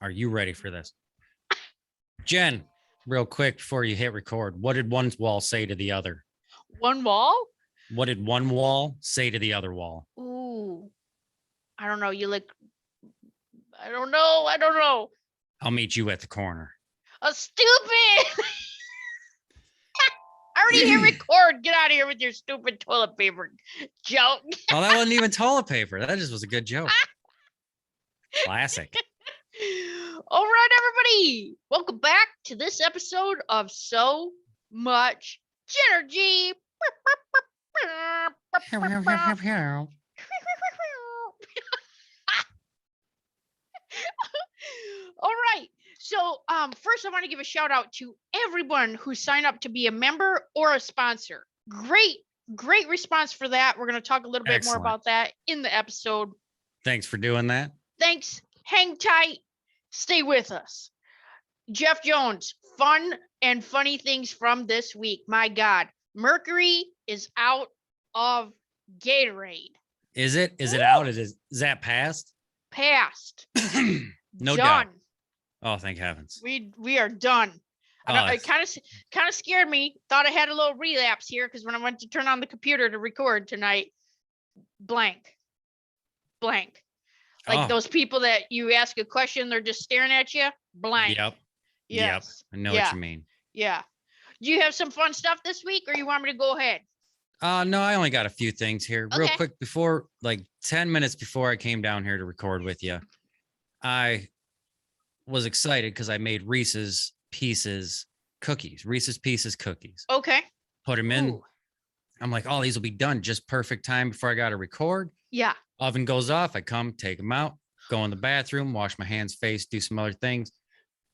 Are you ready for this? Jen, real quick before you hit record, what did one wall say to the other? One wall? What did one wall say to the other wall? Ooh. I don't know. I don't know. I'll meet you at the corner. A stupid. I already hit record. Get out of here with your stupid toilet paper joke. Oh, that wasn't even toilet paper. That just was a good joke. Classic. All right, everybody. Welcome back to this episode of So Much JENergy. All right. So first I want to give a shout out to everyone who signed up to be a member or a sponsor. Great response for that. We're going to talk a little bit more about that in the episode. Thanks for doing that. Thanks. Hang tight. Stay with us. Jeff Jones, fun and funny things from this week. My God, Mercury is out of Gatorade. Is it? Is it out? Is that passed? Passed. No done. doubt. Oh, thank heavens. We are done. It kind of scared me. Thought I had a little relapse here because when I went to turn on the computer to record tonight, blank. Like those people that you ask a question, they're just staring at you. Blank. Yep. Yes. Yep. I know what you mean. Yeah. Do you have some fun stuff this week, or you want me to go ahead? No, I only got a few things here. Okay. Real quick, before, like 10 minutes before I came down here to record with you, I was excited because I made Reese's Pieces cookies. Okay. Put them in. Ooh. I'm like, oh, these will be done just perfect time before I got to record. Yeah. Oven goes off. I come, take them out, go in the bathroom, wash my hands, face, do some other things.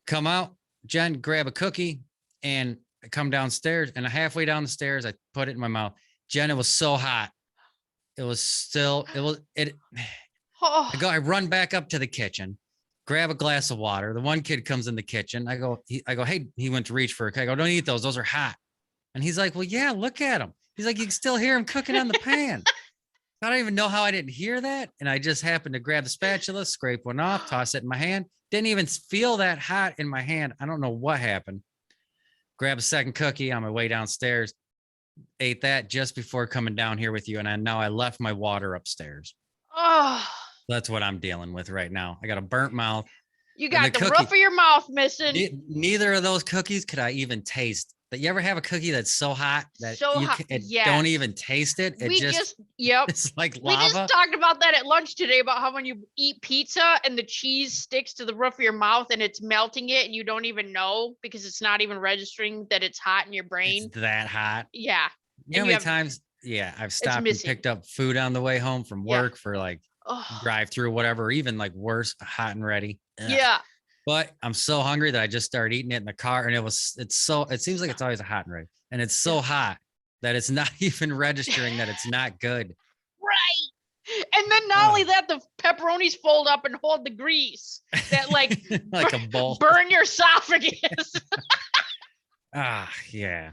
Come out, Jen, grab a cookie, and I come downstairs. And halfway down the stairs, I put it in my mouth. Jen, it was so hot. I run back up to the kitchen, grab a glass of water. The one kid comes in the kitchen. I go, hey, he went to reach for a cake. I go, don't eat those. Those are hot. And he's like, well, yeah, look at him. He's like, you can still hear him cooking on the pan. I don't even know how I didn't hear that. And I just happened to grab the spatula, scrape one off, toss it in my hand. Didn't even feel that hot in my hand. I don't know what happened. Grab a second cookie on my way downstairs. Ate that just before coming down here with you. And now I left my water upstairs. Oh. That's what I'm dealing with right now. I got a burnt mouth. You got the roof of your mouth missing. Neither of those cookies could I even taste. But you ever have a cookie that's so hot that don't even taste it? It's like lava. We just talked about that at lunch today about how when you eat pizza and the cheese sticks to the roof of your mouth and it's melting it and you don't even know because it's not even registering that it's hot in your brain. It's that hot. Yeah. You know how many times? Yeah, I've stopped and picked up food on the way home from work for like drive through, whatever, or even like worse, hot and ready. Ugh. Yeah. But I'm so hungry that I just started eating it in the car, and it seems like it's always a hot and ready, and it's so hot that it's not even registering that it's not good. Right. And then not only that, the pepperonis fold up and hold the grease that like a bowl. Burn your esophagus. Yeah.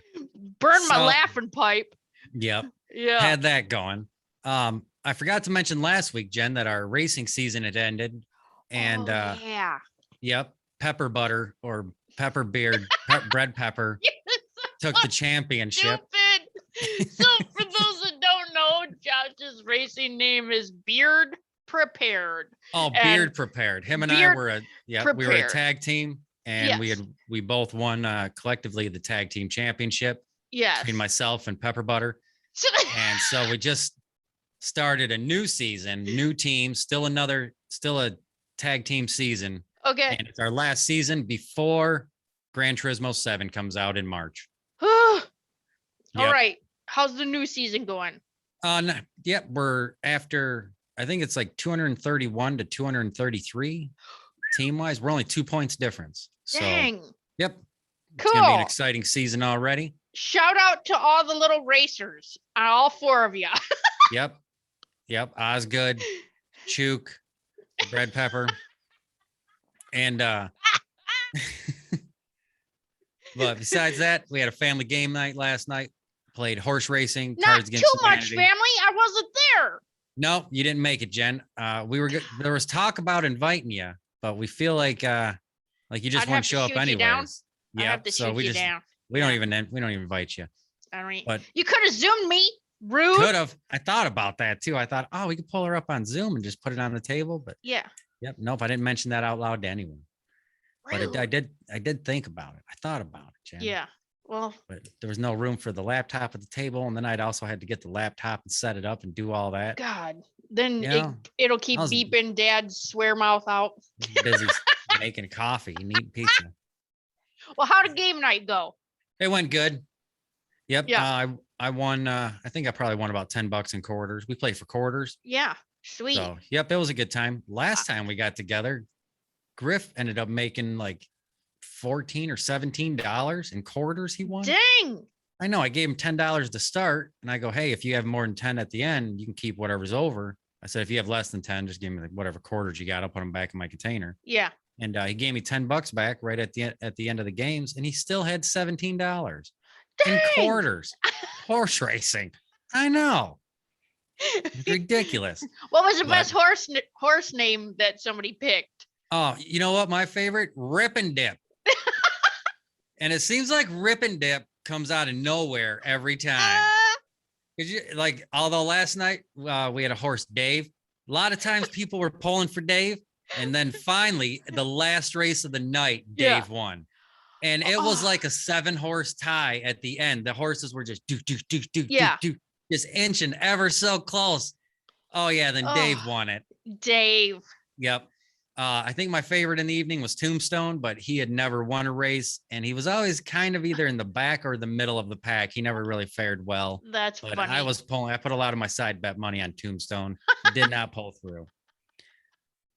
Burn my laughing pipe. Yep. Yeah. Had that going. I forgot to mention last week, Jen, that our racing season had ended, and yeah. Yep. Pepper butter or pepper beard, bread pepper took the championship. Stupid. So for those that don't know, Josh's racing name is Beard Prepared. Oh, Beard Prepared. Him and I were we were a tag team, and we both won collectively the tag team championship. Yes. Between myself and Pepper Butter. And so we just started a new season, new team, still a tag team season. Okay. And it's our last season before Gran Turismo 7 comes out in March. All right. How's the new season going? We're after, I think it's like 231 to 233 team-wise. We're only 2 points difference. Dang. So, yep. Cool. It's going to be an exciting season already. Shout out to all the little racers, all four of you. Yep. Osgood, Chook, Red Pepper. And but besides that, we had a family game night last night. Played horse racing. Not too much family. I wasn't there. No, you didn't make it, Jen. We were good. There was talk about inviting you, but we feel like you just I'd wouldn't have to show up shoot you down. anyways. I have Yep. to So shoot you down. we Yeah. don't even invite you. I mean, But you could have zoomed me. Rude. could have. I thought about that too. I thought, oh, we could pull her up on Zoom and just put it on the table. But Yeah. yep, nope. I didn't mention that out loud to anyone. Rude. But I did think about it. I thought about it, Jen. Yeah. Well, But there was no room for the laptop at the table, and then I'd also had to get the laptop and set it up and do all that. God. Then Yeah. it'll keep I was- beeping Dad's swear mouth out. Busy making coffee and eating pizza. Well, how did game night go? It went good. Yep. Yeah. I won. I think I probably won about $10 in quarters. We play for quarters. Yeah. Sweet. So yep, it was a good time. Last time we got together, Griff ended up making like $14 or $17 in quarters. He won. Dang. I know. I gave him $10 to start, and I go, hey, if you have more than 10 at the end, you can keep whatever's over. I said, if you have less than 10, just give me like whatever quarters you got. I'll put them back in my container. Yeah. And he gave me $10 back right at the end of the games, and he still had $17 in Dang. quarters. Horse racing. I know. It's ridiculous. What was the best horse name that somebody picked? Oh, you know what? My favorite, Rip and Dip. And it seems like Rip and Dip comes out of nowhere every time. Like, although last night we had a horse, Dave. A lot of times people were pulling for Dave, and then finally, the last race of the night, Dave won. And it was like a 7-horse tie at the end. The horses were just do, just inching ever so close. Oh yeah, then Dave won it. Dave. Yep. I think my favorite in the evening was Tombstone, but he had never won a race, and he was always kind of either in the back or the middle of the pack. He never really fared well. That's But funny. I put a lot of my side bet money on Tombstone. Did not pull through.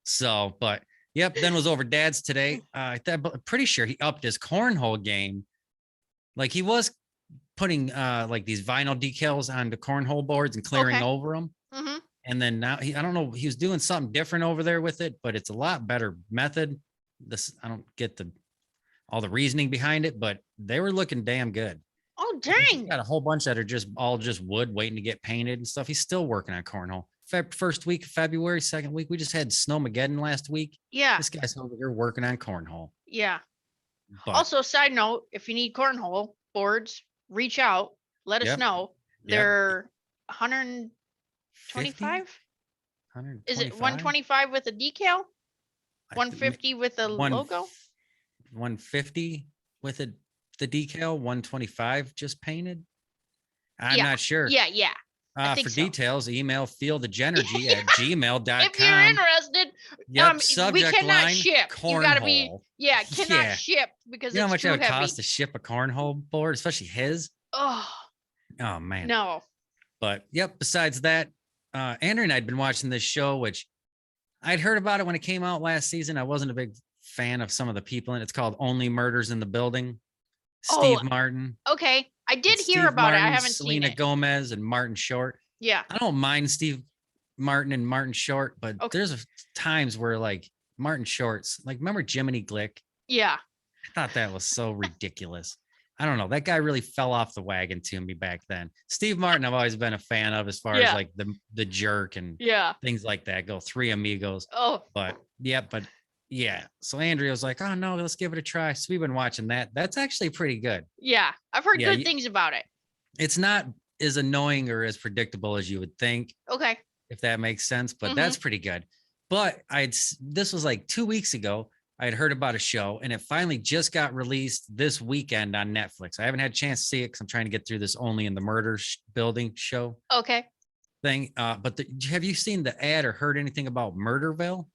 So, but yep, then was over Dad's today. Pretty sure he upped his cornhole game. Like he was putting like these vinyl decals on the cornhole boards and clearing over them. Mm-hmm. And then now I don't know, he was doing something different over there with it, but it's a lot better method. I don't get all the reasoning behind it, but they were looking damn good. Oh, He's dang. got a whole bunch that are just wood waiting to get painted and stuff. He's still working on cornhole. First week of February, second week, we just had Snowmageddon last week. Yeah. This guy's over here working on cornhole. Yeah. But, Also, side note, if you need cornhole boards, reach out. Let us know. They're 125? Is it 125 with a decal? 150 with a logo? 150 with the decal, 125 just painted. I'm not sure. Yeah. For details, email JENergy@gmail.com. If you're interested, we subject cannot line, ship. cornhole. You gotta be, cannot ship because you know how it's much it too would heavy. cost to ship a cornhole board, especially his? Oh man. no. But besides that, Andrew and I had been watching this show, which I'd heard about it when it came out last season. I wasn't a big fan of some of the people in it. It's called Only Murders in the Building. Steve Martin. Okay. I did hear Steve about Martin, it. I haven't Selena seen it. Gomez and Martin Short. Yeah. I don't mind Steve Martin and Martin Short, but there's times where like Martin Short's like, remember Jiminy Glick? Yeah. I thought that was so ridiculous. I don't know. That guy really fell off the wagon to me back then. Steve Martin, I've always been a fan of as far as like the jerk and things like that go. Three Amigos. Oh, but so Andrea was like, oh no, let's give it a try. So we've been watching that. That's actually pretty good. Yeah. I've heard good things about it. It's not as annoying or as predictable as you would think. Okay. If that makes sense, but that's pretty good. But this was like 2 weeks ago. I had heard about a show and it finally just got released this weekend on Netflix. I haven't had a chance to see it because I'm trying to get through this Only in the Murder Building show thing. But have you seen the ad or heard anything about Murderville?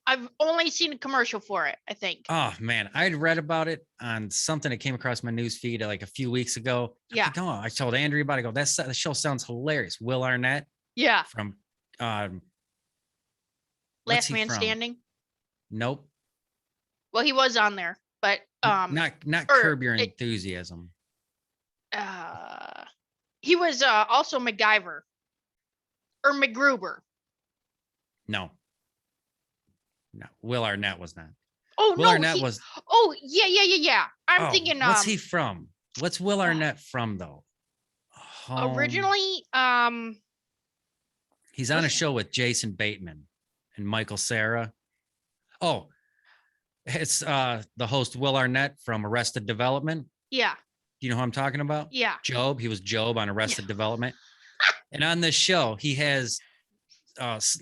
I've only seen a commercial for it, I think. Oh man, I'd read about it on something that came across my news feed like a few weeks ago. Yeah. I told Andrea about it. I go, the show sounds hilarious. Will Arnett. Yeah. From Last Man Standing. Nope. Well, he was on there, but not Curb Your Enthusiasm. He was also MacGyver or MacGruber. No, Will Arnett was not. Oh Will no, Arnett was. Oh yeah. I'm thinking. What's he from? What's Will Arnett from though? Originally, he's on a show with Jason Bateman and Michael Cera. Oh, It's the host Will Arnett from Arrested Development. Yeah. Do you know who I'm talking about? Yeah. Job. He was Job on Arrested Development. And on this show, he has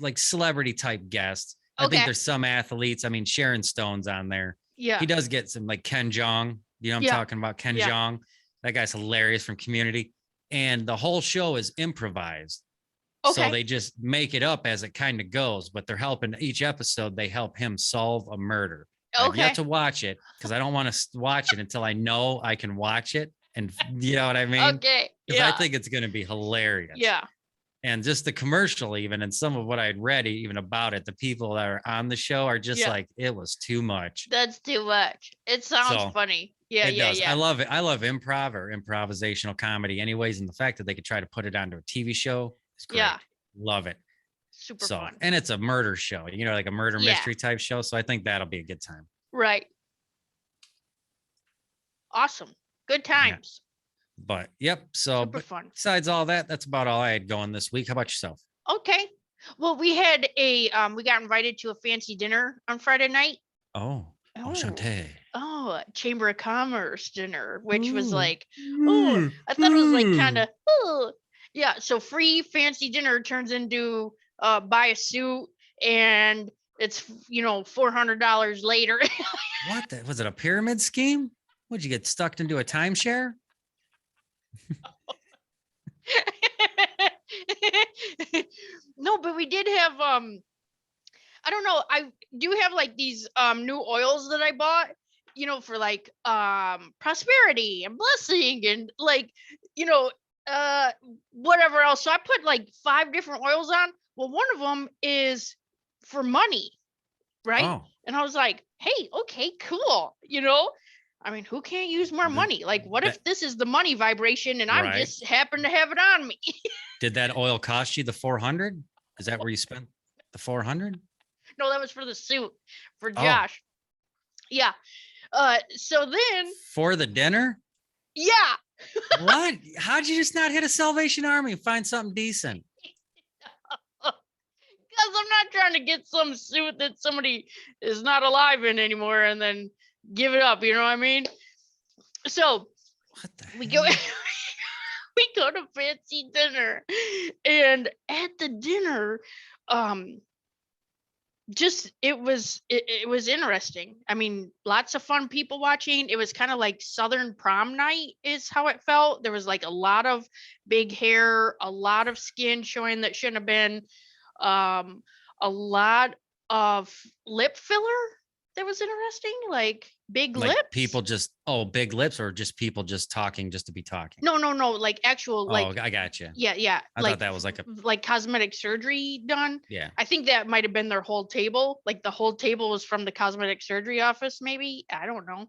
like celebrity type guests. I think Okay. there's some athletes. I mean, Sharon Stone's on there. Yeah. He does get some like Ken Jeong. You know what I'm Yeah. talking about? Ken Yeah. Jeong. That guy's hilarious from Community. And the whole show is improvised. So Okay. they just make it up as it kind of goes, but they're helping each episode. They help him solve a murder. I've yet Okay. to watch it because I don't want to watch it until I know I can watch it. And you know what I mean? Okay. Because I Yeah. think it's going to be hilarious. Yeah. And just the commercial, even, and some of what I'd read even about it, the people that are on the show are just Yeah. like, it was too much. That's too much. It sounds So, funny. Yeah. It Yeah. does. Yeah. I love it. I love improv or improvisational comedy, anyways. And the fact that they could try to put it onto a TV show is great. Yeah. Love it. Super So, fun. and it's a murder show, you know, like a murder Yeah. mystery type show. So I think that'll be a good time. Right. Awesome. Good times. But yep. So, Super but fun. besides all that, that's about all I had going this week. How about yourself? Okay. Well, we had we got invited to a fancy dinner on Friday night. Oh, Enchanté. Oh, Chamber of Commerce dinner, which was Ooh. like, oh, I thought it was like kind of, oh, yeah. So free fancy dinner turns into buy a suit, and it's $400 later. What was it? A pyramid scheme? Would you get stuck into a timeshare? No, but we did have I don't know. I do have like these new oils that I bought, for like prosperity and blessing and like, whatever else. So I put like 5 different oils on. Well, one of them is for money, right? Oh, And I was like, hey, okay, cool. I mean, who can't use more money? Like, what if this is the money vibration and I'm Right. just happen to have it on me? did that oil cost you the 400? Is that where you spent the 400? No, that was for the suit for Oh. Josh. Yeah. So then, For the dinner? yeah. What? How'd you just not hit a Salvation Army and find something decent? Because I'm not trying to get some suit that somebody is not alive in anymore and then give it up. You know what I mean? So What the we go, hell? we go to fancy dinner, and at the dinner, just it was interesting. I mean, lots of fun people watching. It was kind of like Southern prom night is how it felt. There was like a lot of big hair, a lot of skin showing that shouldn't have been, a lot of lip filler that was interesting, like big Like lips. people just big lips, or just people just talking just to be talking? No, like actual, like, I got you. yeah, I like thought that was like a like cosmetic surgery done. yeah. I think that might have been their whole table. Like the whole table was from the cosmetic surgery office, maybe. I don't know.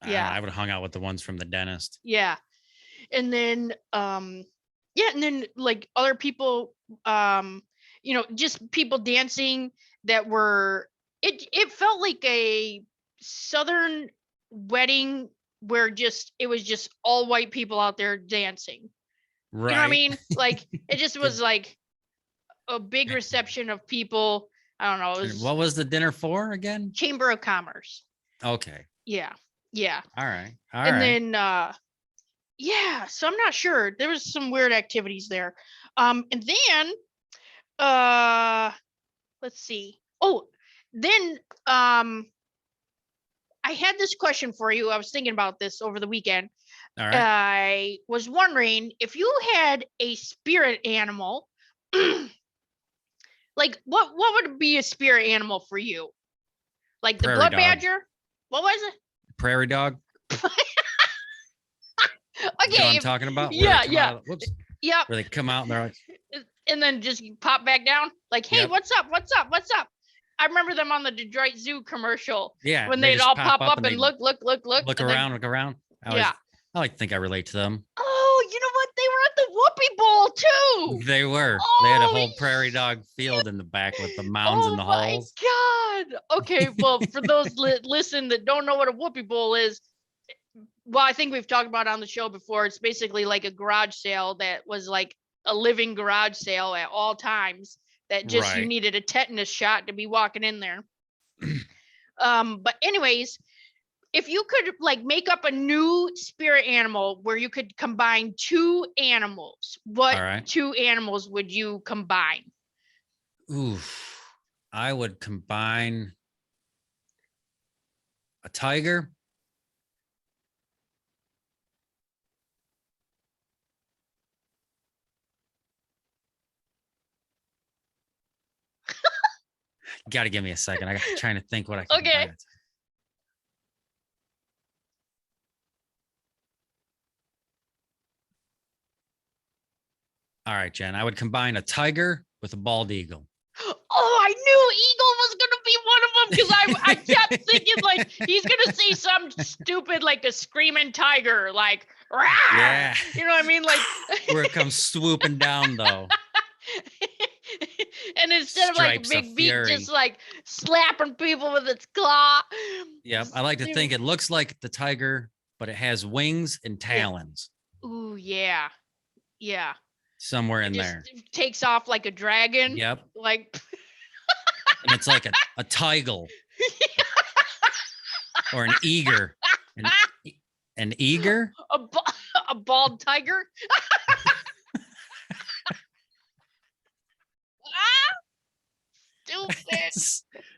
Yeah. I would have hung out with the ones from the dentist. Yeah. And then and then like other people, just people dancing that were, it felt like a Southern wedding where it was just all white people out there dancing. Right. You know what I mean? Like it just was like a big reception of people. I don't know. It was What was the dinner for again? Chamber of Commerce. Okay. Yeah. All right. And then yeah, so I'm not sure. There was some weird activities there. And then let's see. Oh, then I had this question for you. I was thinking about this over the weekend. All right. I was wondering if you had a spirit animal, like what would be a spirit animal for you? Like the Prairie blood dog. badger? What was it? Prairie dog. Okay. You know what I'm talking about? Yeah. Whoops. Yeah. Where they come out and they're like, And then just pop back down. Like, hey, Yep. what's up? I remember them on the Detroit Zoo commercial. yeah. When they they'd just all pop up they and look. look and then- around. Yeah. I like to think I relate to them. Oh, you know what? They were at the Whoopie Bowl too. They were. They had a Oh, whole prairie dog field in the back with the mounds and the halls. Oh my God. Okay, well, for those listen that don't know what a Whoopie Bowl is, well, I think we've talked about it on the show before. It's basically like a garage sale that was like a living garage sale at all times. That just you Right. needed a tetanus shot to be walking in there. But anyways, if you could like make up a new spirit animal where you could combine two animals, what All right. two animals would you combine? Oof. I would combine a tiger. You got to give me a second. I got trying to think what I can Okay. combine. All right, Jen. I would combine a tiger with a bald eagle. Oh, I knew Eagle was gonna be one of them because I kept thinking like he's gonna say some stupid like a screaming tiger, like "Rawr!" Yeah. You know what I mean? Like Where it comes swooping down, though. and instead of like Stripes of big beak, fury. just like slapping people with its claw. Yep. I like to think it looks like the tiger, but it has wings and talons Ooh, yeah. Yeah. somewhere It in just there. takes off like a dragon. Yep. Like And it's like a tiger or an eager. An eager? a bald tiger. Stupid.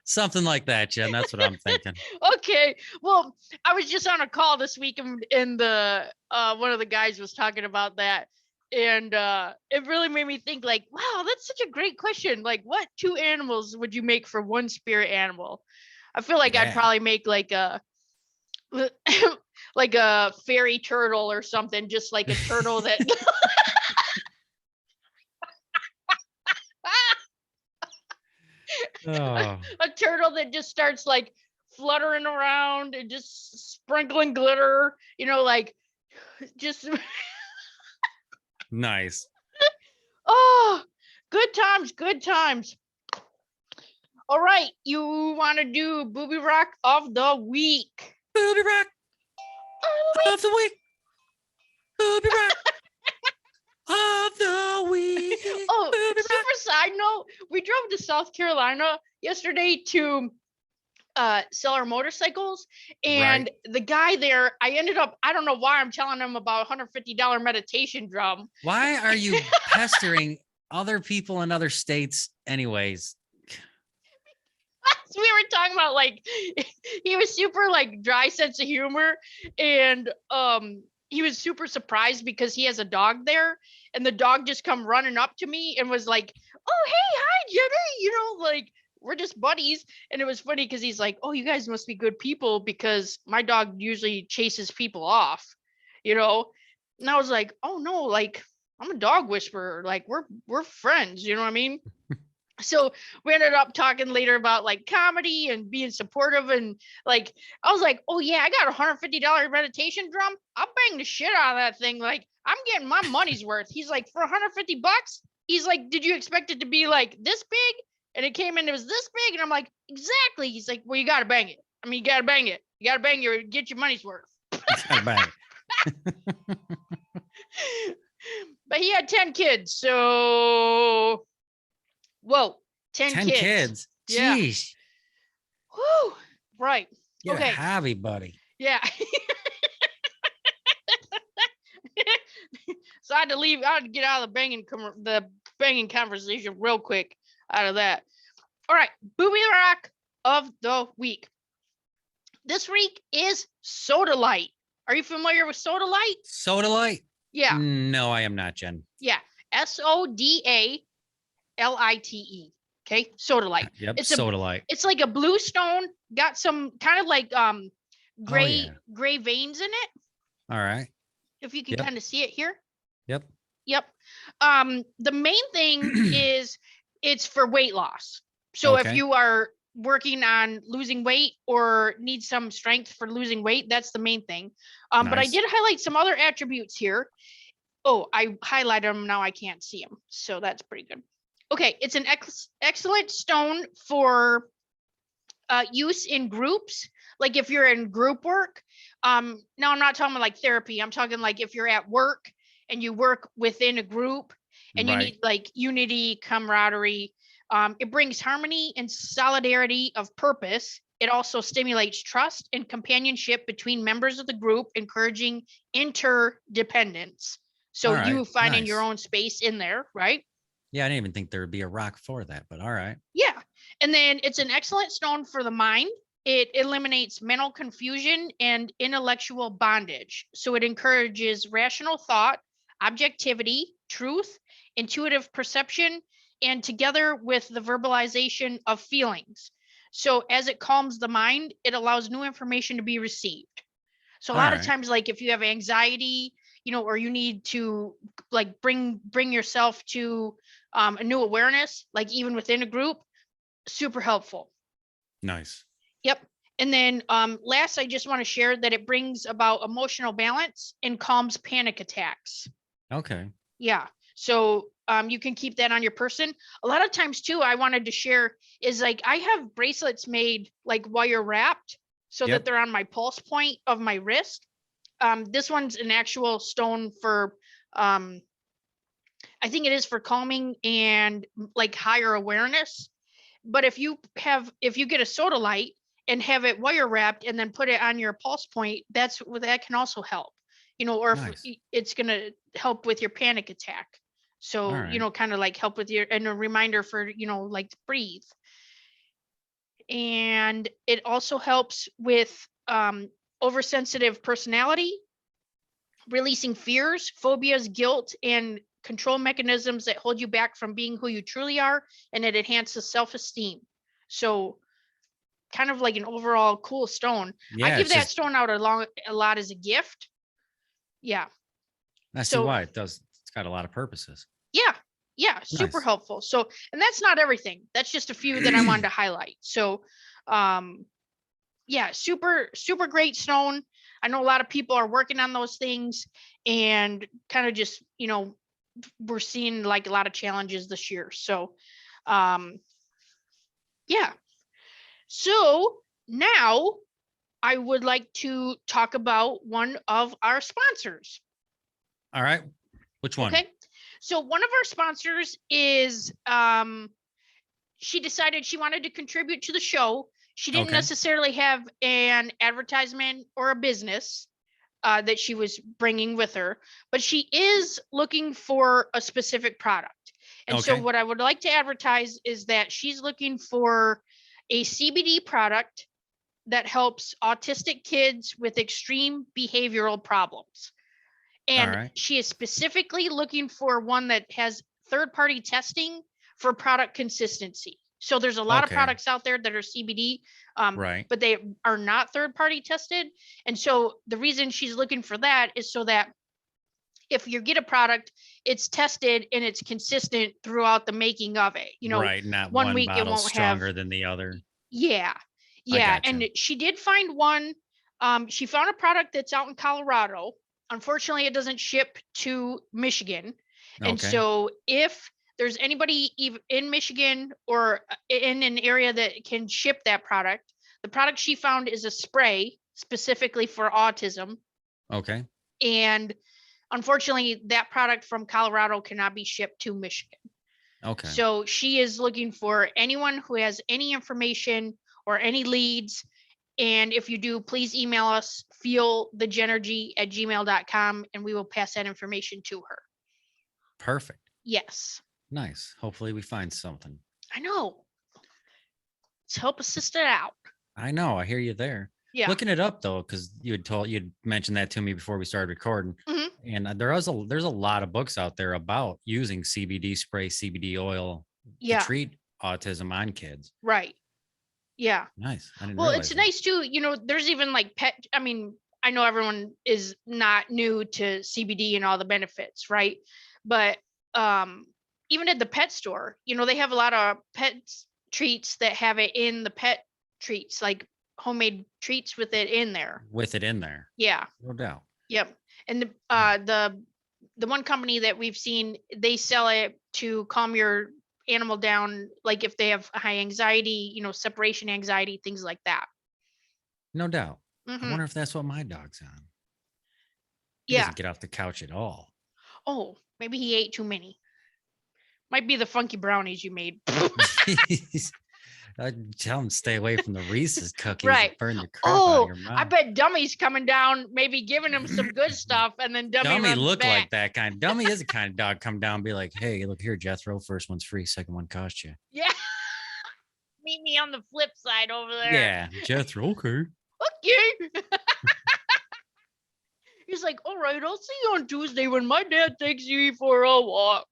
Something like that, Jen. That's what I'm thinking. Okay. Well, I was just on a call this week and the one of the guys was talking about that. And it really made me think like, wow, that's such a great question. Like what two animals would you make for one spirit animal? I feel like I'd Yeah. probably make like a like a fairy turtle or something, just like a turtle that Oh, a turtle that just starts like fluttering around and just sprinkling glitter, like just nice. oh, good times, good times. All right, you want to do booby rock of the week? Booby rock of the week. Booby rock of the week. Oh, Booby super rock. side note, we drove to South Carolina yesterday to sell our motorcycles, and the guy there, I don't know why I'm telling him about $150 meditation drum. Why are you pestering other people in other states anyways? We were talking about like he was super like dry sense of humor, and he was super surprised because he has a dog there, and the dog just come running up to me and was like, oh hey, hi Jenny, like we're just buddies. And it was funny because he's like, oh, you guys must be good people because my dog usually chases people off. And I was like, oh no, like I'm a dog whisperer, like we're friends, you know what I mean? So we ended up talking later about like comedy and being supportive, and like I was like, oh yeah, I got $150 meditation drum, I'll bang the shit out of that thing, like I'm getting my money's worth. He's like, for $150, he's like, did you expect it to be like this big? And it came in, it was this big, and I'm like, exactly. He's like, well, you gotta bang it. I mean, you gotta bang it, get your money's worth. Bang. But he had 10 kids, so whoa, 10 kids. Yeah. Jeez. Woo. Right. You're okay. a hobby, buddy. Yeah. So I had to leave. I had to get out of the banging conversation real quick out of that. All right, booby rock of the week. This week is Soda Light. Are you familiar with Soda Light? Soda Light? Yeah. No, I am not, Jen. Yeah. SODALITE. Okay, Soda Light. Yep, It's Soda Light. It's like a blue stone, got some kind of like gray veins in it. All right. If you can kind of see it here. Yep. The main thing is it's for weight loss. So if you are working on losing weight or need some strength for losing weight, that's the main thing. But I did highlight some other attributes here. Oh, I highlighted them. Now I can't see them. So that's pretty good. Okay, it's an excellent stone for use in groups. Like if you're in group work. Now I'm not talking about like therapy. I'm talking like if you're at work and you work within a group and you need like unity, camaraderie. It brings harmony and solidarity of purpose it also stimulates trust and companionship between members of the group, encouraging interdependence. So All right, you finding your nice. own space in there, right? Yeah, I didn't even think there would be a rock for that, but all right. Yeah. And then it's an excellent stone for the mind. It eliminates mental confusion and intellectual bondage. So it encourages rational thought, objectivity, truth, intuitive perception, and together with the verbalization of feelings. So as it calms the mind, it allows new information to be received. So a All lot of right. times, like if you have anxiety, or you need to like bring yourself to a new awareness, like even within a group, super helpful. Nice. Yep. And then last, I just want to share that it brings about emotional balance and calms panic attacks. Okay. Yeah. So you can keep that on your person. A lot of times too, I wanted to share is like I have bracelets made like wire wrapped so that Yep. they're on my pulse point of my wrist. This one's an actual stone for I think it is for calming and like higher awareness. But if you get a soda light and have it wire wrapped and then put it on your pulse point, that can also help. Or if Nice. it's gonna help with your panic attack. All So, right. kind of like help with your and a reminder for, like to breathe. And it also helps with oversensitive personality, releasing fears, phobias, guilt, and control mechanisms that hold you back from being who you truly are, and it enhances self-esteem. So kind of like an overall cool stone. I Yeah, give it's that just stone out a lot as a gift. Yeah. I see So why it does. It's got a lot of purposes. yeah. Yeah, super Nice. helpful. So, and that's not everything. That's just a few that I wanted to highlight. So, yeah, super great stone. I know a lot of people are working on those things and kind of just, we're seeing like a lot of challenges this year. So, um, yeah. So now I would like to talk about one of our sponsors. All right. Which one? Okay. So one of our sponsors is she decided she wanted to contribute to the show. She didn't Okay. necessarily have an advertisement or a business that she was bringing with her, but she is looking for a specific product. And so, Okay. what I would like to advertise is that she's looking for a CBD product that helps autistic kids with extreme behavioral problems. All And right. she is specifically looking for one that has third party testing for product consistency. So there's a lot of Okay. products out there that are CBD, Right. but they are not third party tested. And so the reason she's looking for that is so that if you get a product, it's tested and it's consistent throughout the making of it. Right. Not One one week it bottle won't have, stronger than the other. yeah, I yeah. got And you. she did find one. She found a product that's out in Colorado. Unfortunately, it doesn't ship to Michigan. And Okay. so if there's anybody in Michigan or in an area that can ship that product, the product she found is a spray specifically for autism. Okay. And unfortunately, that product from Colorado cannot be shipped to Michigan. Okay. So she is looking for anyone who has any information or any leads. And if you do, please email us, feelthejenergy@gmail.com, and we will pass that information to her. Perfect. Yes. Nice. Hopefully we find something. I know. Let's help a sister out. I know. I hear you there. Yeah. Looking it up though, because you'd mentioned that to me before we started recording, Mhm. and there's a lot of books out there about using CBD spray, CBD oil to Yeah. treat autism on kids. Right. Yeah. Nice. I didn't Well, it's realize that. nice too, there's even like I mean, I know everyone is not new to CBD and all the benefits, right? But even at the pet store, they have a lot of pet treats that have it in the pet treats, like homemade treats with it in there. With it in there, Yeah. no doubt. Yep. And the one company that we've seen, they sell it to calm your animal down, like if they have high anxiety, separation anxiety, things like that. No doubt. I Hmm. wonder if that's what my dog's on. He Yeah. doesn't get off the couch at all. Oh, maybe he ate too many. Might be the funky brownies you made. I tell him stay away from the Reese's cookies. Right. Burn the crap out of your mouth. I bet Dummy's coming down, maybe giving him some good stuff, and then Dummy runs look back. like that kind. Dummy is the kind of dog come down and be like, hey, look here, Jethro. First one's free, second one costs you. Yeah. Meet me on the flip side over there. Yeah, Jethro, okay. Okay. He's like, all right, I'll see you on Tuesday when my dad takes you for a walk.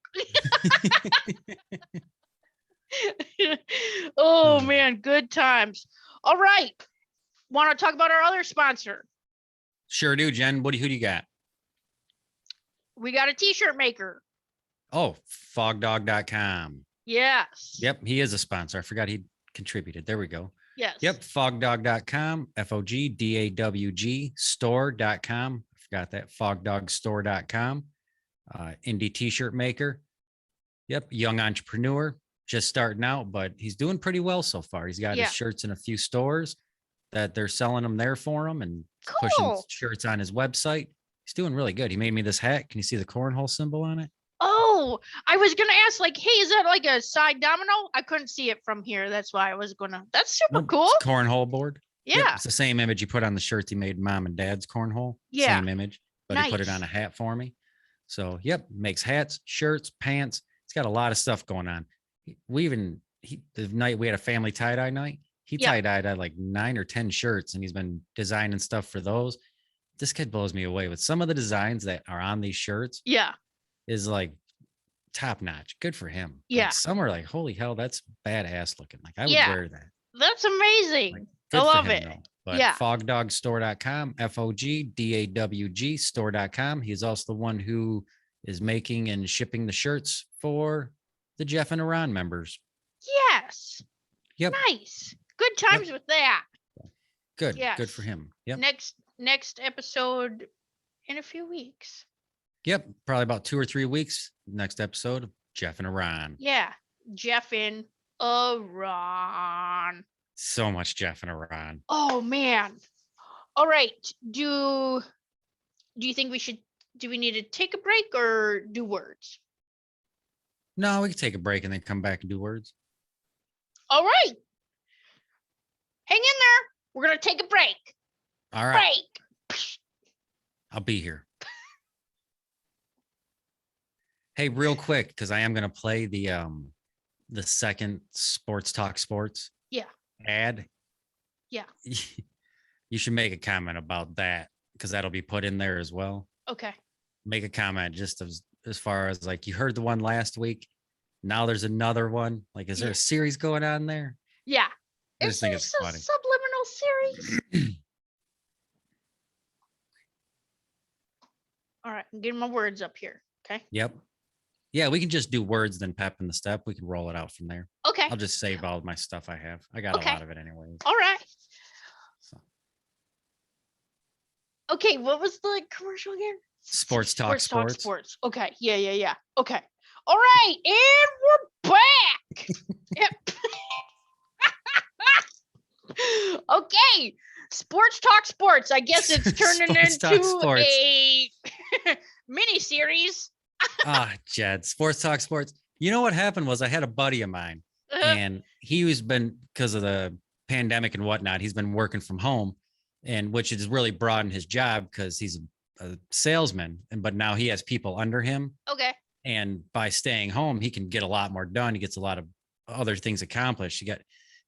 Oh man, good times. All right. Want to talk about our other sponsor? Sure do, Jen. Who do you got? We got a t-shirt maker. Oh, fogdog.com. Yes. Yep, he is a sponsor. I forgot he contributed. There we go. Yes. Yep, fogdog.com, FOGDAWG store.com. I forgot that. Fogdogstore.com. Indie t-shirt maker. Yep, young entrepreneur, just starting out, but he's doing pretty well so far. He's got his shirts in a few stores that they're selling them there for him and pushing shirts on his website. He's doing really good. He made me this hat. Can you see the cornhole symbol on it? Oh, I was going to ask, like, hey, is that like a side domino? I couldn't see it from here. That's why I was going to. That's super cool. It's cornhole board. Yeah. Yep, it's the same image he put on the shirts he made mom and dad's cornhole. Yeah. Same image, but he put it on a hat for me. So, yep, makes hats, shirts, pants. It's got a lot of stuff going on. The night we had a family tie-dye night, he tie-dyed like 9 or 10 shirts, and he's been designing stuff for those. This kid blows me away with some of the designs that are on these shirts. Yeah. Is like top notch. Good for him. Yeah. Like some are like, holy hell, that's badass looking. Like I would wear that. That's amazing. Like, I love it. Though. But fogdogstore.com, FOGDAWG store.com. He's also the one who is making and shipping the shirts for the JEF'n A RON members. Yes. Yep. Nice. Good times with that. Good. Yes. Good for him. Yep. Next episode in a few weeks. Yep. Probably about 2 or 3 weeks. Next episode of JEF'n A RON. Yeah. JEF'n A RON. So much JEF'n A RON. Oh man. All right. Do you think do we need to take a break or do words? No, we can take a break and then come back and do words. All right. Hang in there. We're going to take a break. All right. Break. I'll be here. Hey, real quick, because I am going to play the second Sports Talk Sports ad. Yeah. You should make a comment about that because that'll be put in there as well. Okay. Make a comment just as far as like you heard the one last week. Now there's another one. Like, is there a series going on there? Yeah. I just think it's funny. Subliminal series. All right, I'm getting my words up here. Okay. Yep. Yeah, we can just do words, then pep in the step. We can roll it out from there. Okay. I'll just save all of my stuff I have. I got a lot of it anyways. All right. So. Okay, what was the commercial again? Sports Talk Sports. Okay. Yeah. Okay. All right, and we're back. Yep. Okay. Sports Talk Sports. I guess it's turning into a mini series. Jed, Sports Talk Sports. You know what happened was I had a buddy of mine and he's been, because of the pandemic and whatnot, he's been working from home, and which has really broadened his job because he's a salesman, but now he has people under him. Okay. And by staying home, he can get a lot more done. He gets a lot of other things accomplished.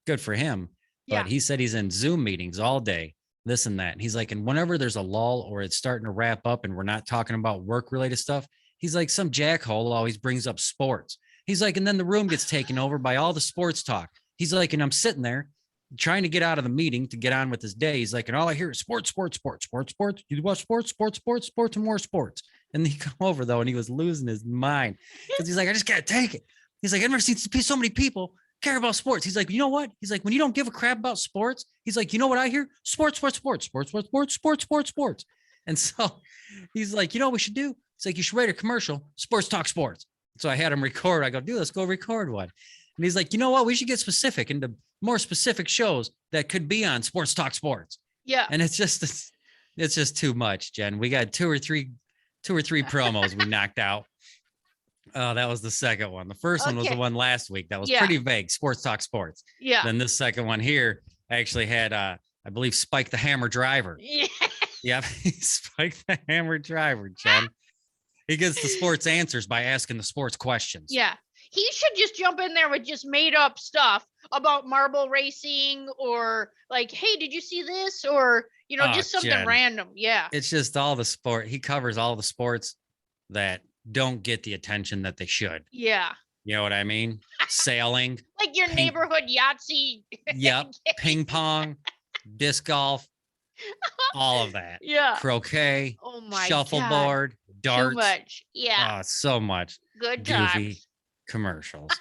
Good for him. But he said he's in Zoom meetings all day, this and that. And he's like, and whenever there's a lull or it's starting to wrap up and we're not talking about work related stuff, he's like, some jackhole always brings up sports. He's like, and then the room gets taken over by all the sports talk. He's like, and I'm sitting there trying to get out of the meeting to get on with his day. He's like, and all I hear is sports. You watch sports, and more sports. And he come over though, and he was losing his mind because he's like, I just can't take it. He's like, I've never seen so many people care about sports. He's like, you know what? He's like, when you don't give a crap about sports, he's like, you know what I hear? Sports. And so he's like, you know what we should do? It's like, you should write a commercial, Sports Talk Sports. So I had him record. I go, dude, let's go record one. And he's like, you know what? We should get specific into more specific shows that could be on Sports Talk Sports. Yeah. And it's just too much, Jen. We got two or three promos we knocked out. Oh, that was the second one. The first one was the Okay. one last week. That was Yeah. pretty vague. Sports talk sports. Yeah. Then this second one here actually had I believe Spike the Hammer Driver. Yeah. Yep. Spike the Hammer Driver, Jen. He gets the sports answers by asking the sports questions. Yeah. He should just jump in there with just made up stuff about marble racing or like, hey, did you see this? Or, just something Jen, random. Yeah. it's just all the sport. He covers all the sports that don't get the attention that they should. Yeah. You know what I mean? Sailing. Like your neighborhood Yahtzee. Yep. Ping pong, disc golf, all of that. Yeah. Croquet, Oh my shuffleboard, God. darts. Too much. Yeah. Oh, so much. Good Goofy times. commercials.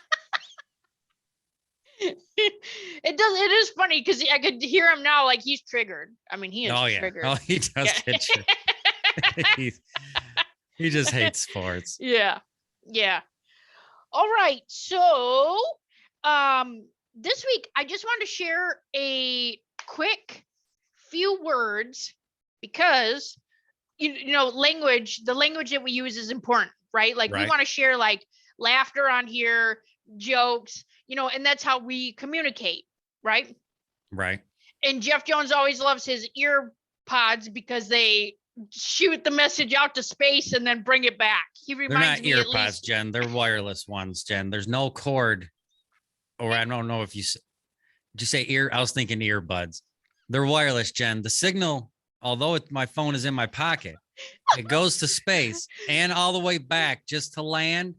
It is funny because I could hear him now, like he's triggered. I mean, he is triggered. Oh, he does get triggered. He just hates sports. Yeah. Yeah. All right. So this week I just wanted to share a quick few words because language, the language that we use is important, right? Like we want to share like laughter on here, jokes, and that's how we communicate, right? Right. And Jeff Jones always loves his ear pods because they shoot the message out to space and then bring it back. He reminds me They're at not ear pods, least. Jen. They're wireless ones, Jen. There's no cord, or I don't know if did you say ear? I was thinking earbuds. They're wireless, Jen. The signal, although my phone is in my pocket, it goes to space and all the way back just to land.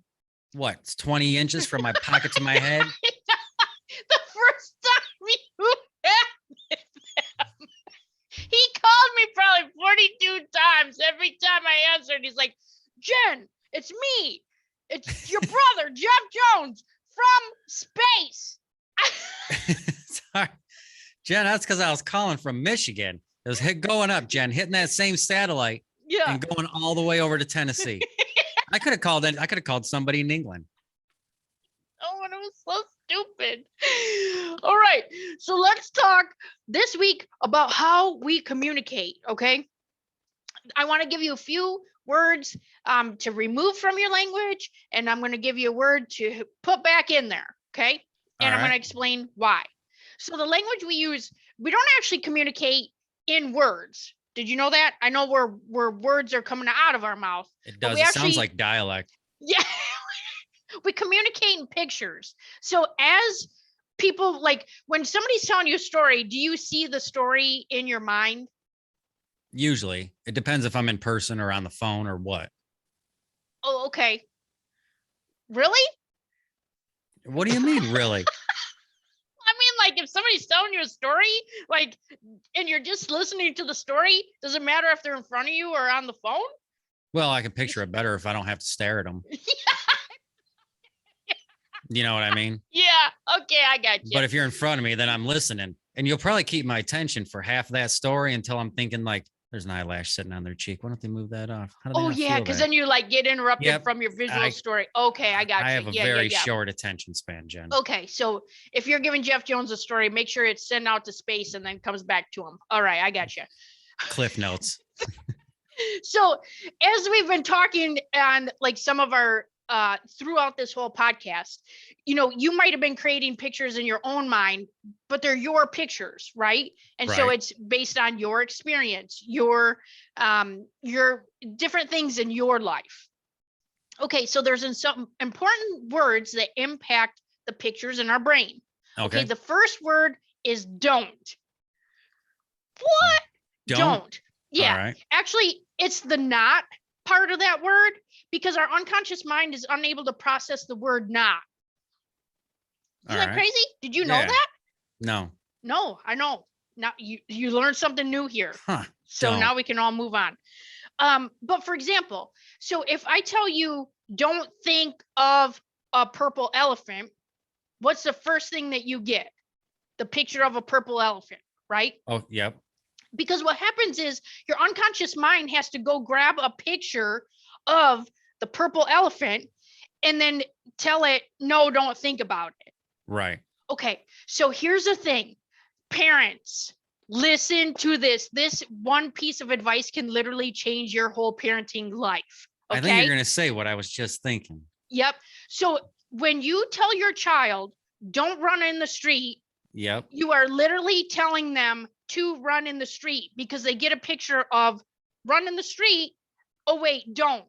What? It's 20 inches from my pocket to my head. The first time you had them, he called me probably 42 times. Every time I answered, he's like, Jen, it's me. It's your brother, Jeff Jones from space. Sorry. Jen, that's because I was calling from Michigan. It was going up, Jen, hitting that same satellite and going all the way over to Tennessee. I could have called somebody in England. Oh, and it was so stupid. All right. So let's talk this week about how we communicate. Okay. I want to give you a few words to remove from your language, and I'm going to give you a word to put back in there. Okay. And I'm going to explain why. So the language we use, we don't actually communicate in words. Did you know that? I know where words are coming out of our mouth. It does. It sounds like dialect. Yeah. We communicate in pictures. So as people, like when somebody's telling you a story, do you see the story in your mind? Usually. It depends if I'm in person or on the phone or what. Oh, okay. Really? What do you mean, really? I mean, like if somebody's telling you a story, like, and you're just listening to the story, does it matter if they're in front of you or on the phone? Well, I can picture it better if I don't have to stare at them. You know what I mean? Yeah. Okay, I got you. But if you're in front of me, then I'm listening, and you'll probably keep my attention for half of that story until I'm thinking like, there's an eyelash sitting on their cheek. Why don't they move that off? Oh yeah, because then you like get interrupted from your visual story. Okay, I got you. I have a very short attention span, Jen. Okay, so if you're giving Jeff Jones a story, make sure it's sent out to space and then comes back to him. All right, I got you. Cliff notes. So as we've been talking on like some of our throughout this whole podcast, you might have been creating pictures in your own mind, but they're your pictures, right? And so it's based on your experience, your different things in your life. Okay, so there's some important words that impact the pictures in our brain. Okay, the first word is don't. What? Don't. Yeah. Right. Actually, it's the not part of that word because our unconscious mind is unable to process the word not. Isn't that crazy? Did you know that? No, I know. Now you learned something new here. So now we can all move on. But for example, so if I tell you don't think of a purple elephant, what's the first thing that you get? The picture of a purple elephant, right? Oh, yep. Because what happens is your unconscious mind has to go grab a picture of the purple elephant and then tell it, no, don't think about it. Right. Okay. So here's the thing. Parents, listen to this. This one piece of advice can literally change your whole parenting life. Okay? I think you're going to say what I was just thinking. Yep. So when you tell your child, don't run in the street, Yep. you are literally telling them to run in the street because they get a picture of run in the street. Oh, wait, don't.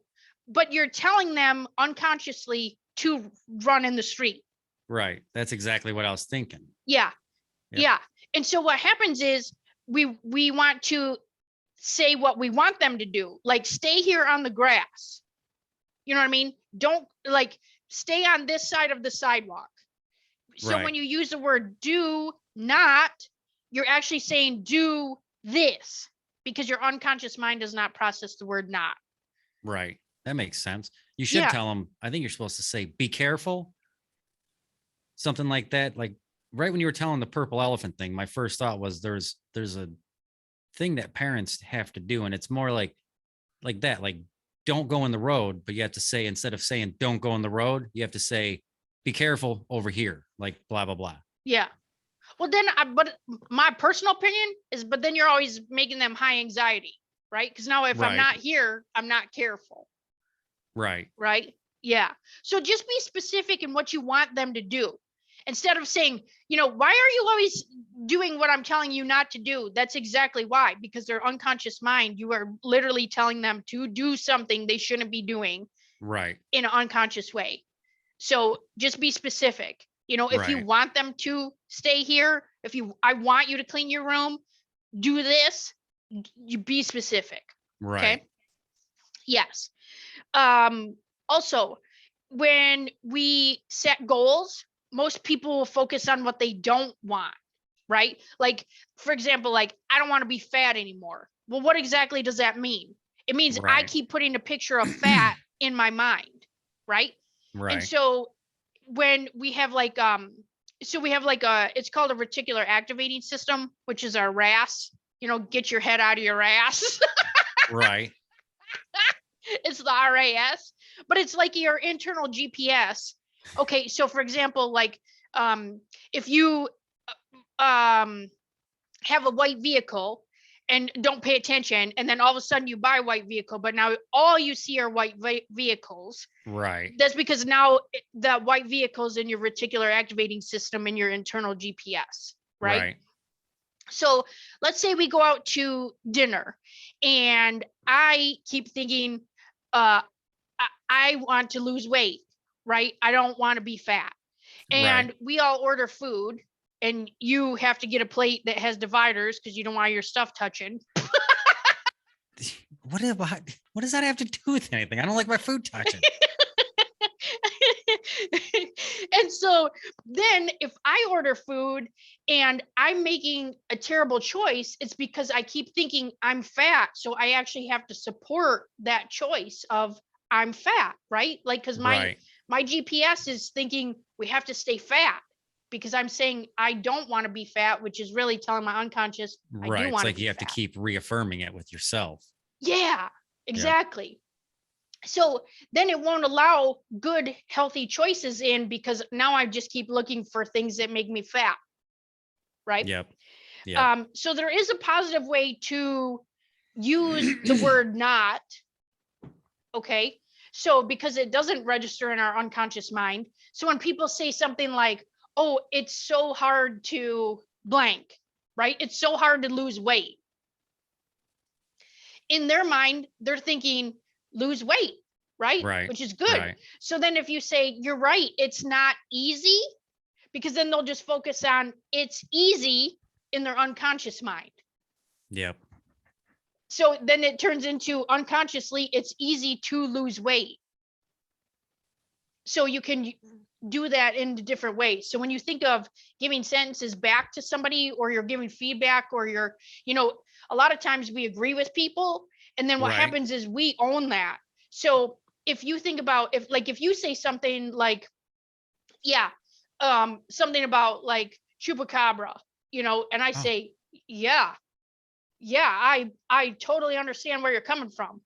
But you're telling them unconsciously to run in the street. Right. That's exactly what I was thinking. Yeah. Yep. Yeah. And so what happens is we want to say what we want them to do, like stay here on the grass. You know what I mean? Don't like stay on this side of the sidewalk. So Right. when you use the word do not, you're actually saying do this because your unconscious mind does not process the word not. Right. That makes sense. You should Yeah. tell them, I think you're supposed to say, be careful. Something like that. Like right when you were telling the purple elephant thing, my first thought was there's a thing that parents have to do. And it's more like that, like don't go in the road, but you have to say, instead of saying don't go in the road, you have to say, be careful over here, like blah, blah, blah. Yeah. Well, then, but my personal opinion is, but then you're always making them high anxiety, right? Because now if I'm Right. not here, I'm not careful. Right. Right. Yeah. So just be specific in what you want them to do. Instead of saying, why are you always doing what I'm telling you not to do? That's exactly why, because their unconscious mind, you are literally telling them to do something they shouldn't be doing. Right. In an unconscious way. So just be specific. If you Right. want them to stay here, I want you to clean your room, do this, you be specific. Right. Okay. Yes. Also, when we set goals, most people will focus on what they don't want, right? Like, for example, like, I don't want to be fat anymore. Well, what exactly does that mean? It means I keep putting a picture of fat in my mind, right? Right. And so when we have like, it's called a reticular activating system, which is our RAS, get your head out of your ass. Right. It's the RAS, but it's like your internal GPS. Okay, so for example, like if you have a white vehicle and don't pay attention, and then all of a sudden you buy a white vehicle, but now all you see are white vehicles. Right. That's because now the white vehicles in your reticular activating system in your internal GPS, right? Right. So let's say we go out to dinner and I keep thinking, I want to lose weight, right? I don't want to be fat. And we all order food and you have to get a plate that has dividers because you don't want your stuff touching. What does that have to do with anything? I don't like my food touching. And so then if I order food and I'm making a terrible choice, it's because I keep thinking I'm fat. So I actually have to support that choice of I'm fat, right? Like, because my GPS is thinking we have to stay fat because I'm saying I don't want to be fat, which is really telling my unconscious I do want to be fat. It's like you have to keep reaffirming it with yourself. Yeah, exactly. So then it won't allow good, healthy choices in because now I just keep looking for things that make me fat. Right. Yep. So there is a positive way to use the word not. Okay. So because it doesn't register in our unconscious mind. So when people say something like, oh, it's so hard to blank, right? It's so hard to lose weight. In their mind, they're thinking lose weight, right? Which is good. Right. So then if you say, you're right, it's not easy, because then they'll just focus on it's easy in their unconscious mind. Yep. So then it turns into unconsciously, it's easy to lose weight. So you can do that in different ways. So when you think of giving sentences back to somebody, or you're giving feedback, or you're, a lot of times we agree with people, and then what happens is we own that. So if you think about if you say something like, something about like chupacabra, and I say, I totally understand where you're coming from,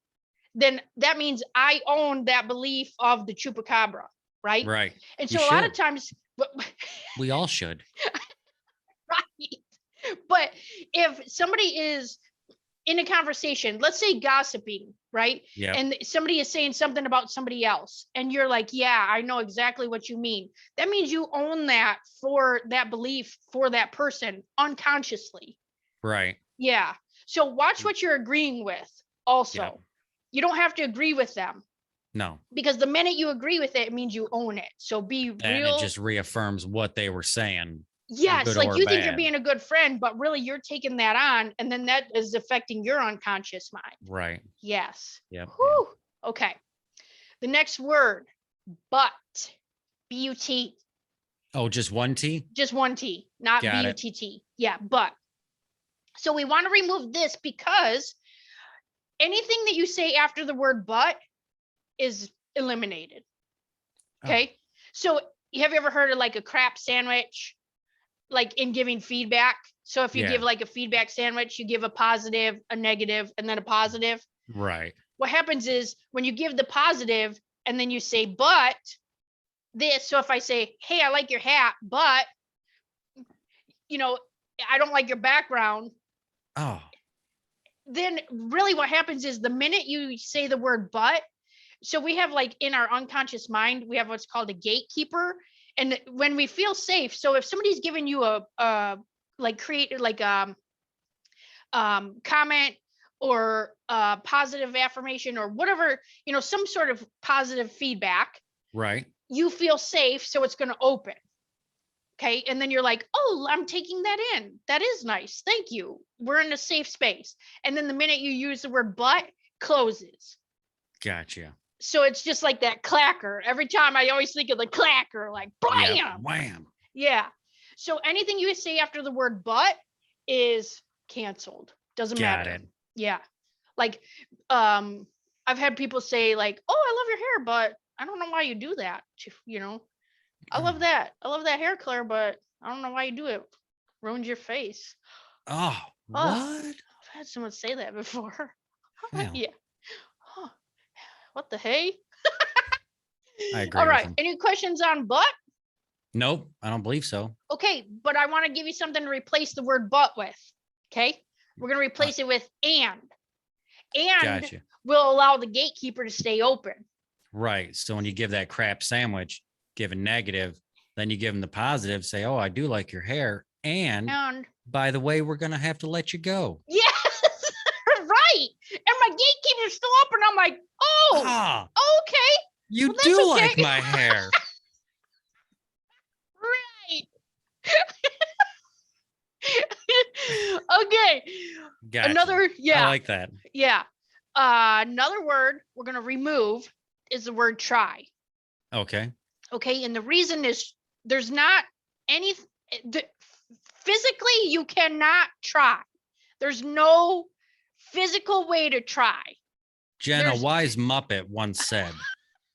then that means I own that belief of the chupacabra, right? Right. And so a lot of times we all should. Right. But if somebody is in a conversation, let's say gossiping, right? Yeah. And somebody is saying something about somebody else, and you're like, yeah, I know exactly what you mean. That means you own that for that belief for that person unconsciously. Right. Yeah. So watch what you're agreeing with also. Yeah. You don't have to agree with them, No. because the minute you agree with it, it means you own it. So be And it real. just reaffirms what they were saying. Yes, good like or you think you're bad. being a good friend, but really you're taking that on, and then that is affecting your unconscious mind. Right. Yes. Yep. Whew. Okay. The next word, but. B-U-T. Oh, just one T? Just one T, not Got it. B-U-T-T. Yeah, but. So we want to remove this because anything that you say after the word but is eliminated. Okay. So have you ever heard of like a crap sandwich? Like in giving feedback. So if you Yeah. give like a feedback sandwich, you give a positive, a negative, and then a positive. Right. What happens is when you give the positive and then you say, but this. So if I say, hey, I like your hat, but, you know, I don't like your background. Oh. Then really what happens is the minute you say the word but, so we have like in our unconscious mind, we have what's called a gatekeeper. And when we feel safe, so if somebody's giving you a like create like comment or positive affirmation or whatever, some sort of positive feedback, Right. you feel safe, so it's going to open. Okay. And then you're like, oh, I'm taking that in. That is nice. Thank you. We're in a safe space. And then the minute you use the word but, closes. Gotcha. So it's just like that clacker. Every time I always think of the clacker, like blam. Yep. Wham. Yeah. So anything you say after the word but is canceled. Doesn't Got matter. it. Yeah. Like I've had people say like, oh, I love your hair, but I don't know why you do that. I love that. I love that hair color, but I don't know why you do it. Ruins your face. Oh, what? I've had someone say that before. Well, Yeah. Huh. What the hey? I agree All with right. him. Any questions on but? Nope, I don't believe so. Okay, but I want to give you something to replace the word but with. Okay. We're going to replace it with and. And Gotcha. will allow the gatekeeper to stay open. Right. So when you give that crap sandwich, give a negative, then you give them the positive, say, oh, I do like your hair. And by the way, we're going to have to let you go. Yes, right. And my gatekeeper's still open. I'm like, oh, okay. You do like my hair. Right. Okay. Gotcha. Another, yeah. I like that. Yeah. Another word we're going to remove is the word try. Okay. Okay. And the reason is there's not any, physically, you cannot try. There's no physical way to try. Jen, a wise Muppet once said,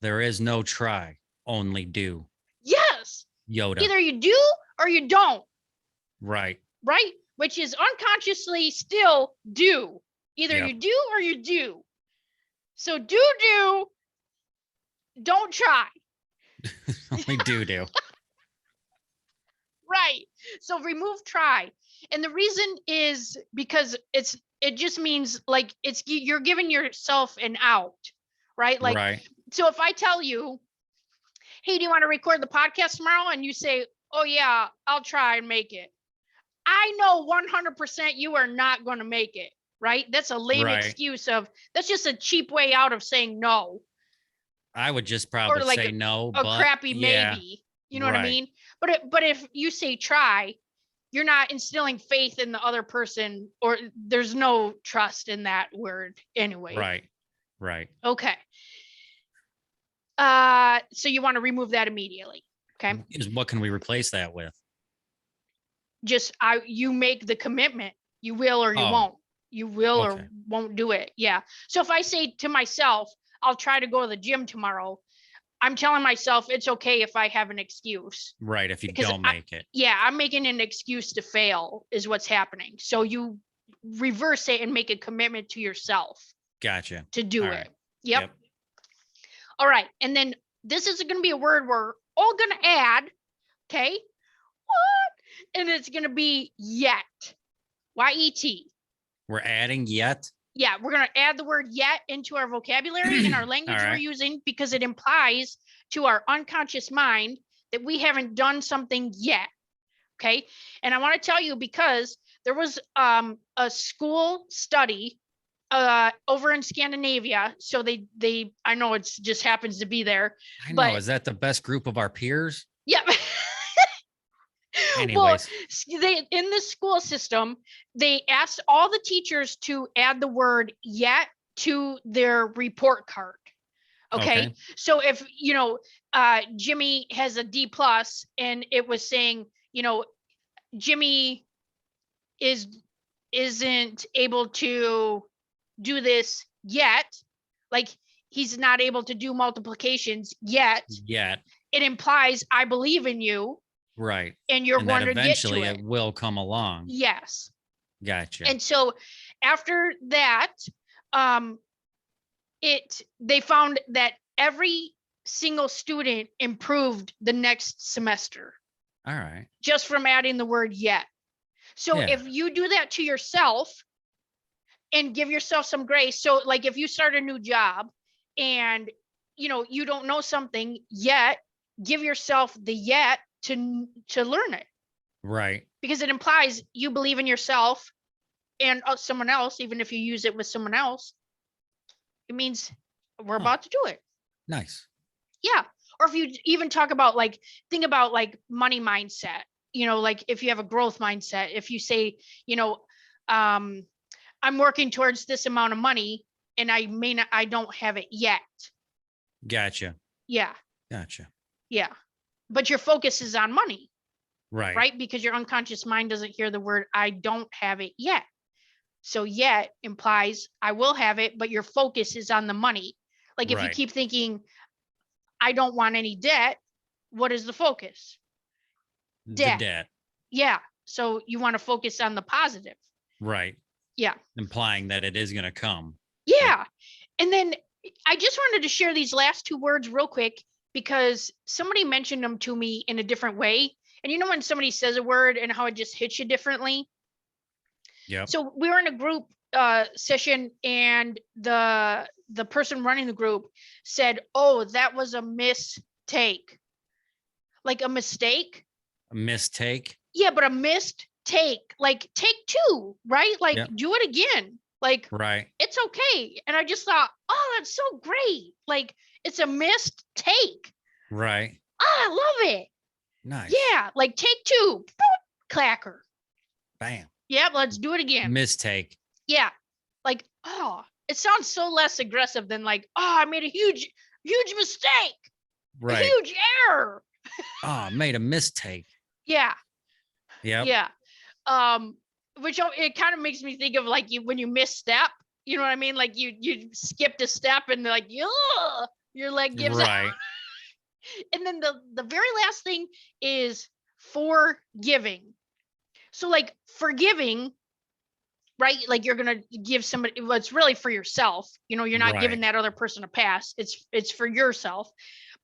there is no try, only do. Yes. Yoda. Either you do or you don't. Right. Right? Which is unconsciously still do. Either you do or you do. So do, don't try. Only do. Right. So remove try. And the reason is because it just means like you're giving yourself an out, right? Like, right. So if I tell you, hey, do you want to record the podcast tomorrow? And you say, oh yeah, I'll try and make it. I know 100% you are not going to make it, right? That's a lame excuse that's just a cheap way out of saying no. I would just probably like say no, but crappy maybe. You know what I mean? But if you say try, you're not instilling faith in the other person, or there's no trust in that word anyway. Right. Okay. So you want to remove that immediately. Okay. What can we replace that with? Just you make the commitment. You will or you won't. You will or won't do it. Yeah. So if I say to myself, I'll try to go to the gym tomorrow, I'm telling myself it's okay if I have an excuse. Right. If you don't make it. Yeah. I'm making an excuse to fail is what's happening. So you reverse it and make a commitment to yourself. Gotcha. To do it. Right. Yep. All right. And then this is going to be a word we're all going to add. Okay. What? And it's going to be yet. Y-E-T. We're adding yet. Yeah, we're going to add the word yet into our vocabulary and our language we're using because it implies to our unconscious mind that we haven't done something yet. Okay. And I want to tell you because there was a school study over in Scandinavia. So they I know it just happens to be there. I know. Is that the best group of our peers? Yeah. Anyways, well, they in the school system, they asked all the teachers to add the word yet to their report card. Okay. So if Jimmy has a D plus and it was saying, Jimmy isn't able to do this yet, like he's not able to do multiplications yet, it implies I believe in you. Right. And you're going to eventually get to it will come along. Yes. Gotcha. And so after that, they found that every single student improved the next semester. All right. Just from adding the word yet. So if you do that to yourself and give yourself some grace. So like if you start a new job and you don't know something yet, give yourself the yet to learn it. Right. Because it implies you believe in yourself and someone else, even if you use it with someone else, it means we're about to do it. Nice. Yeah. Or if you even talk about think about money mindset, like if you have a growth mindset, if you say, I'm working towards this amount of money and I don't have it yet. Gotcha. Yeah. Gotcha. Yeah. But your focus is on money. Right. Right. Because your unconscious mind doesn't hear the word, I don't have it yet. So yet implies I will have it, but your focus is on the money. Like if you keep thinking, I don't want any debt, what is the focus? Debt. The debt. Yeah. So you want to focus on the positive. Right. Yeah. Implying that it is going to come. Yeah. And then I just wanted to share these last two words real quick because somebody mentioned them to me in a different way. And when somebody says a word and how it just hits you differently. Yeah. So we were in a group session and the person running the group said, "Oh, that was a mistake." Like a mistake. A mistake. Yeah, but a missed take, like take two, right? Like do it again. Like it's okay. And I just thought, oh, that's so great. Like it's a missed take. Right. Oh, I love it. Nice. Yeah, like take two. Boop, clacker. Bam. Yeah, let's do it again. Mistake. Yeah. Like, oh, it sounds so less aggressive than like, oh, I made a huge mistake. Right. A huge error. Oh, I made a mistake. Yeah. Yeah. Yeah. Which it kind of makes me think of like when you misstep, you know what I mean? Like you skipped a step and like, your leg gives out. And then the very last thing is forgiving. So like forgiving, right? Like you're going to give somebody, well, it's really for yourself. You're not giving that other person a pass. It's for yourself.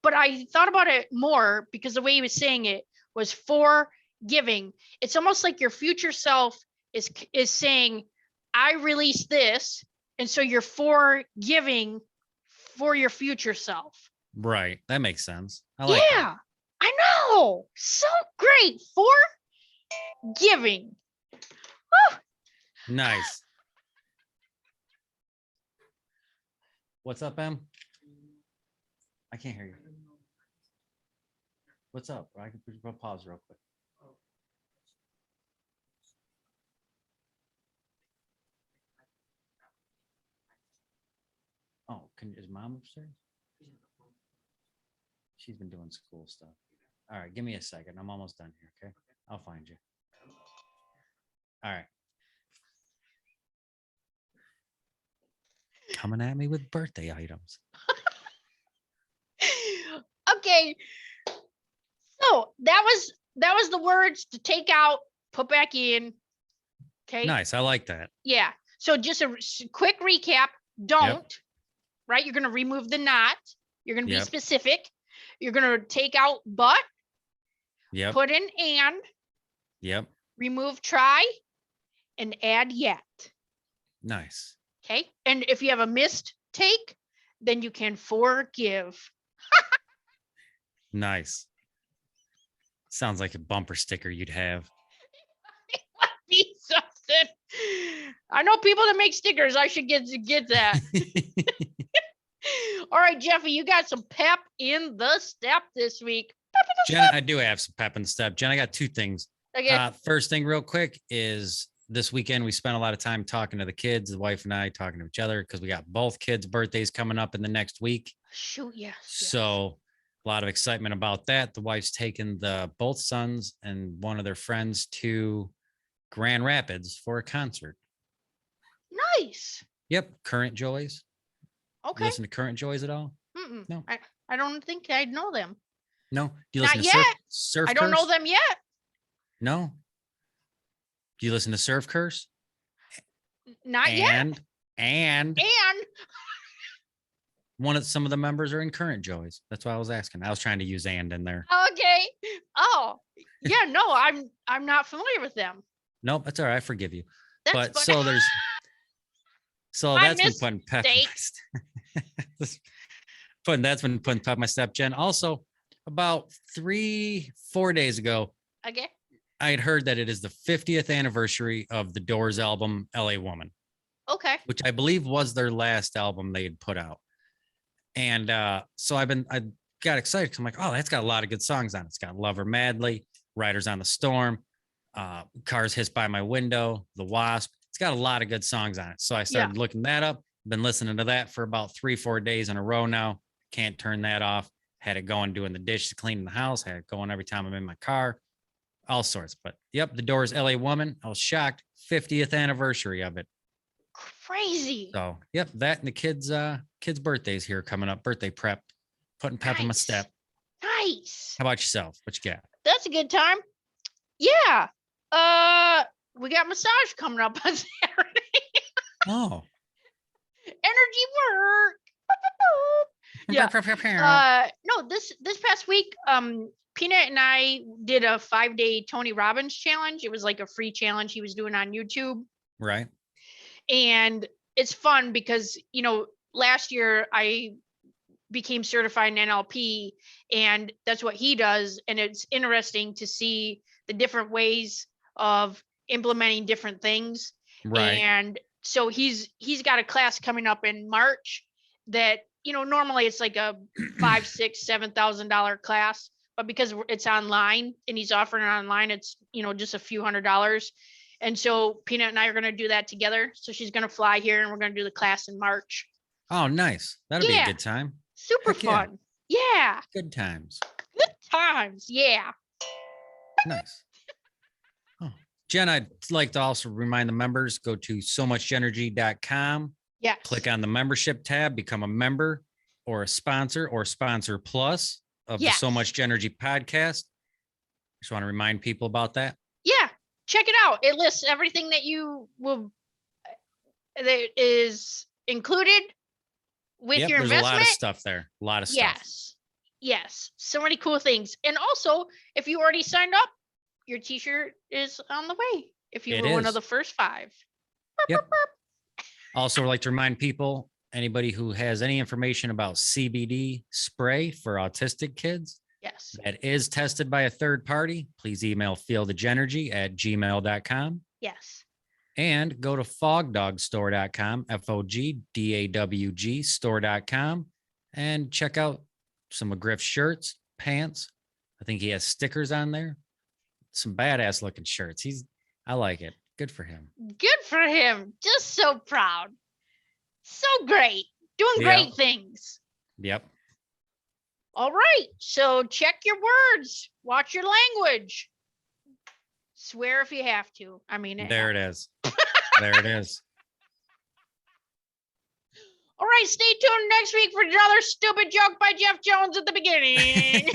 But I thought about it more because the way he was saying it was forgiving. It's almost like your future self is saying, I release this. And so you're forgiving for your future self. Right. That makes sense. I like that. I know. So great. Forgiving. Woo. Nice. What's up, Em? I can't hear you. What's up? I can pause real quick. Oh, is Mom upstairs? She's been doing school stuff. All right, give me a second. I'm almost done here, okay? I'll find you. All right. Coming at me with birthday items. Okay. So that was the words to take out, put back in. Okay. Nice. I like that. Yeah. So just a quick recap. Don't, right? You're going to remove the not. You're going to be specific. You're going to take out but. Yep. Put in and. Yep. Remove try and add yet. Nice. Okay. And if you have a missed take, then you can forgive. Nice. Sounds like a bumper sticker you'd have. Be something. I know people that make stickers. I should get that. All right, Jeffy, you got some pep in the step this week. Jen, I do have some pep in the step. Jen, I got two things. Okay. First thing real quick is this weekend we spent a lot of time talking to the kids, the wife and I talking to each other because we got both kids' birthdays coming up in the next week. Shoot, yes. So a lot of excitement about that. The wife's taken both sons and one of their friends to Grand Rapids for a concert. Nice. Yep. Current Joys. Okay. Listen to Current Joys at all? Mm-mm. No. I don't think I'd know them. No. Do you Not listen to yet. Surf I don't Curse? know them yet. No. Do you listen to Surf Curse? Not yet. And And some of the members are in Current Joys. That's why I was asking. I was trying to use and in there. okay. Oh, yeah. No, I'm not familiar with them. Nope, that's all right. I forgive you. That's But fun. that's been putting pep in my mistake. that's been putting pep in my step, Jen. Also, about 3-4 days ago, Okay. I had heard that it is the 50th anniversary of the Doors album LA Woman, Okay. which I believe was their last album they had put out. And so I got excited because I'm like, oh, that's got a lot of good songs on it. It's got Love Her Madly, Riders on the Storm, Cars Hissed by My Window, The Wasp. It's got a lot of good songs on it. So I started looking that up. Been listening to that for about 3-4 days in a row now. Can't turn that off. Had it going doing the dishes, cleaning the house. Had it going every time I'm in my car. All sorts. But yep, the Doors LA Woman. I was shocked. 50th anniversary of it. Crazy. So yep, that and the kids' birthdays here coming up. Birthday prep. Putting pep in my step. Nice. How about yourself? What you got? That's a good time. Yeah. We got massage coming up on Saturday. Oh. Energy work. Yeah. No, this past week, Peanut and I did a 5-day Tony Robbins challenge. It was like a free challenge he was doing on YouTube. Right. And it's fun because, last year I became certified in NLP, and that's what he does. And it's interesting to see the different ways of implementing different things. Right. And so he's got a class coming up in March that, normally it's like a $5,000-$7,000 class, but because it's online and he's offering it online, it's, just a few $100s. And so Peanut and I are going to do that together. So she's going to fly here and we're going to do the class in March. Oh, nice. That'll be a good time. Super fun. Yeah. Good times. Good times. Yeah. Nice. Oh, Jen, I'd like to also remind the members, go to somuchjenergy.com. Yeah. Click on the membership tab, become a member or a sponsor or sponsor plus of the So Much JENergy podcast. Just want to remind people about that. Yeah. Check it out. It lists everything that that is included with your investment. There's a lot of stuff there. A lot of stuff. Yes. So many cool things. And also, if you already signed up, your t-shirt is on the way. If you were one of the first 5. Yep. Also, I'd like to remind people, anybody who has any information about CBD spray for autistic kids, that is tested by a third party, please email fieldofjenergy@gmail.com. Yes. And go to fogdogstore.com, FOGDAWG store.com, and check out some of Griff's shirts, pants. I think he has stickers on there. Some badass looking shirts. I like it. Good for him. Good for him. Just so proud. So great. Doing great things. Yep. All right. So check your words. Watch your language. Swear if you have to. I mean, there it is. There it is. All right. Stay tuned next week for another stupid joke by Jeff Jones at the beginning.